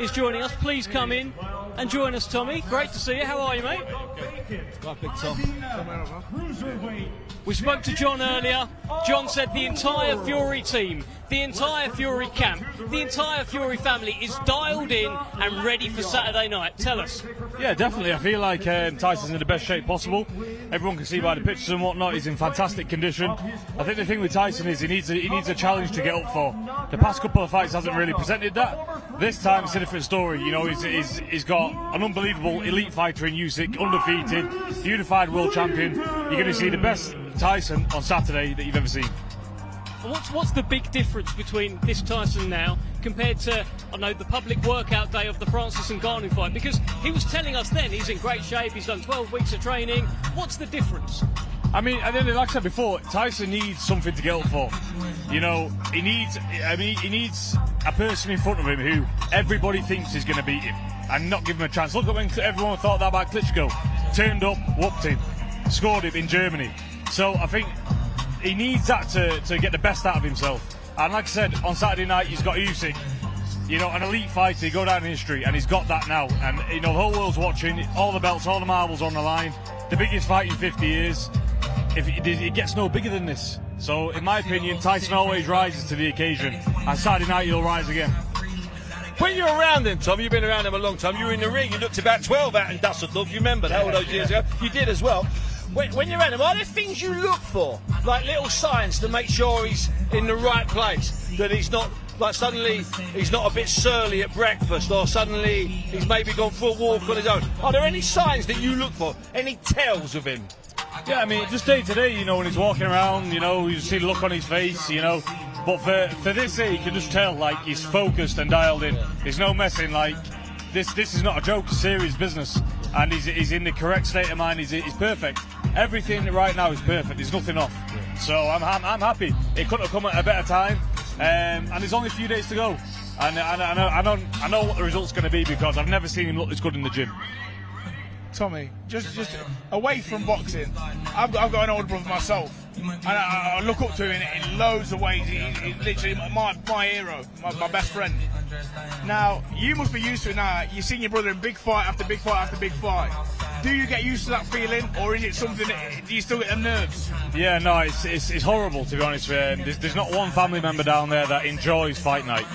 is joining us. Please come in and join us, Tommy. Great to see you. How are you, mate? Right, big Tom. We spoke to John earlier. John said the entire Fury team, the entire Fury camp, the entire Fury family is dialed in and ready for Saturday night. Tell us. Yeah, definitely. I feel like Tyson's in the best shape possible. Everyone can see by the pictures and whatnot, he's in fantastic condition. I think the thing with Tyson is he needs a challenge to get up for. The past couple of fights hasn't really presented that. This time it's a different story. You know, he's got an unbelievable elite fighter in Usyk, undefeated, unified world champion. You're going to see the best Tyson on Saturday that you've ever seen. What's the big difference between this Tyson now compared to, I know, the public workout day of the Francis Ngannou fight? Because he was telling us then he's in great shape, he's done 12 weeks of training. What's the difference? I mean, and then, like I said before, Tyson needs something to get up for. You know, he needs a person in front of him who everybody thinks is going to beat him and not give him a chance. Look at when everyone thought that about Klitschko. Turned up, whooped him, scored him in Germany. So I think he needs that to get the best out of himself. And like I said, on Saturday night he's got Usyk, you know, an elite fighter. He go down in history, and he's got that now. And you know, the whole world's watching. All the belts, all the marbles on the line. The biggest fight in 50 years. If it gets no bigger than this. So in my opinion, Tyson always rises to the occasion. And Saturday night he'll rise again. When you're around him, Tom, you've been around him a long time. You were in the ring. You looked about 12 out in Dusseldorf. You remember that all those years ago? You did as well. When you're around him, are there things you look for, like little signs to make sure he's in the right place? That he's not, like suddenly he's not a bit surly at breakfast, or suddenly he's maybe gone for a walk on his own. Are there any signs that you look for? Any tells of him? Yeah, I mean, just day to day, you know, when he's walking around, you know, you see the look on his face, you know. But for this, you can just tell, like, he's focused and dialed in. There's no messing, like, this is not a joke, it's serious business. And he's in the correct state of mind, he's perfect. Everything right now is perfect, there's nothing off. So I'm happy. It couldn't have come at a better time. And there's only a few days to go. And I know what the result's going to be, because I've never seen him look this good in the gym. Tommy, just away from boxing, I've got an older brother myself, and I look up to him in loads of ways. He's literally my hero, my best friend. Now, you must be used to it now. You've seen your brother in big fight after big fight after big fight. Do you get used to that feeling, or is it something that do you still get the nerves? Yeah, no, it's horrible, to be honest. There's not one family member down there that enjoys fight night.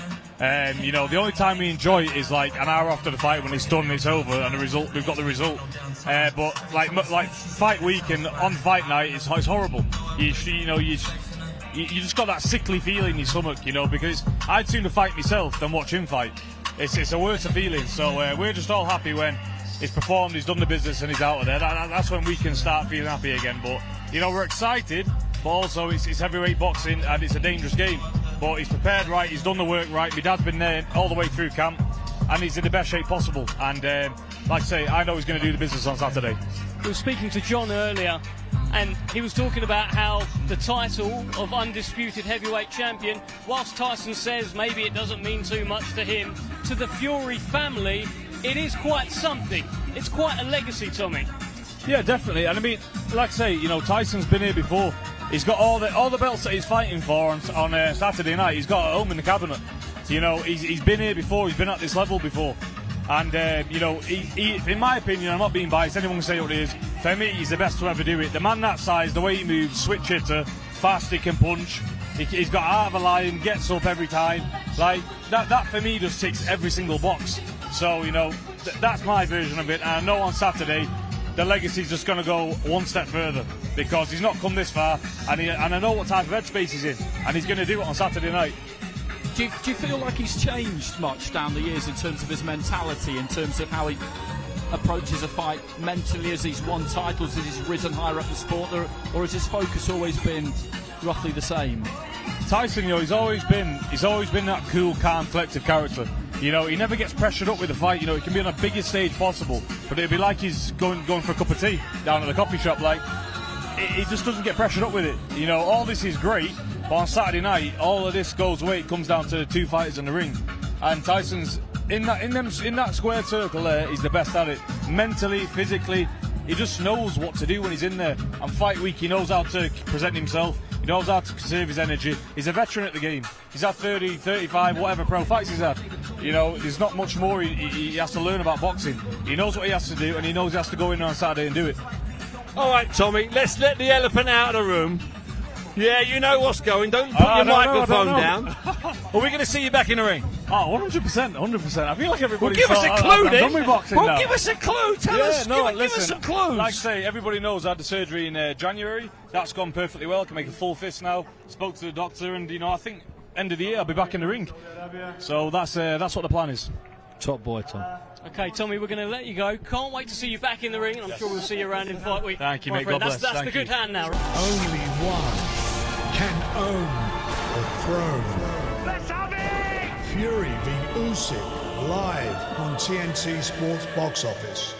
You know, the only time we enjoy it is like an hour after the fight when it's done and it's over, and we've got the result. But like fight week and on fight night, it's horrible. You just got that sickly feeling in your stomach, you know, because I'd sooner fight myself than watch him fight. It's a worse feeling. So we're just all happy when he's performed, he's done the business, and he's out of there. That's when we can start feeling happy again. But you know, we're excited, but also it's heavyweight boxing and it's a dangerous game. But he's prepared right, he's done the work right. My dad's been there all the way through camp, and he's in the best shape possible. And like I say, I know he's going to do the business on Saturday. We were speaking to John earlier, and he was talking about how the title of undisputed heavyweight champion, whilst Tyson says maybe it doesn't mean too much to him, to the Fury family, it is quite something. It's quite a legacy, Tommy. Yeah, definitely. And I mean, like I say, you know, Tyson's been here before. He's got all the belts that he's fighting for on Saturday night. He's got at home in the cabinet. You know, he's been here before. He's been at this level before. And you know, he, in my opinion, I'm not being biased. Anyone can say what it is. For me, he's the best to ever do it. The man that size, the way he moves, switch hitter, fast he can punch. He's got heart of a lion, gets up every time. Like that for me just ticks every single box. So you know, that's my version of it. And I know on Saturday, the legacy's just going to go one step further, because he's not come this far, and I know what type of headspace he's in, and he's going to do it on Saturday night. Do you feel like he's changed much down the years in terms of his mentality, in terms of how he approaches a fight mentally, as he's won titles, as he's risen higher up the sport, or has his focus always been roughly the same? Tyson, you know, he's always been that cool, calm, collective character. You know, he never gets pressured up with a fight. You know, he can be on the biggest stage possible, but it'd be like he's going for a cup of tea down at the coffee shop. Like, he just doesn't get pressured up with it. You know, all this is great, but on Saturday night, all of this goes away. It comes down to the two fighters in the ring, and Tyson's in that square circle there. He's the best at it, mentally, physically. He just knows what to do when he's in there. And fight week, he knows how to present himself. He knows how to conserve his energy. He's a veteran at the game. He's had 30, 35, whatever pro fights he's had. You know, there's not much more he has to learn about boxing. He knows what he has to do, and he knows he has to go in on Saturday and do it. All right, Tommy, let's let the elephant out of the room. Yeah, you know what's going. Don't put your microphone down. Are we going to see you back in the ring? Oh, 100%, 100%. I feel like everybody. Well, give us a clue, then. I'm done with boxing now. Give us a clue. Tell us. Give us some clues. Like I say, everybody knows I had the surgery in January. That's gone perfectly well. I can make a full fist now. Spoke to the doctor, and you know, I think end of the year I'll be back in the ring. So that's what the plan is. Top boy, Tom. Okay, Tommy, we're going to let you go. Can't wait to see you back in the ring, and I'm sure we'll see you around in Fight Week. Thank you, mate. God bless. That's the good hand now. Only one can own the throne. Let's have it! Fury v Usyk, live on TNT Sports box office.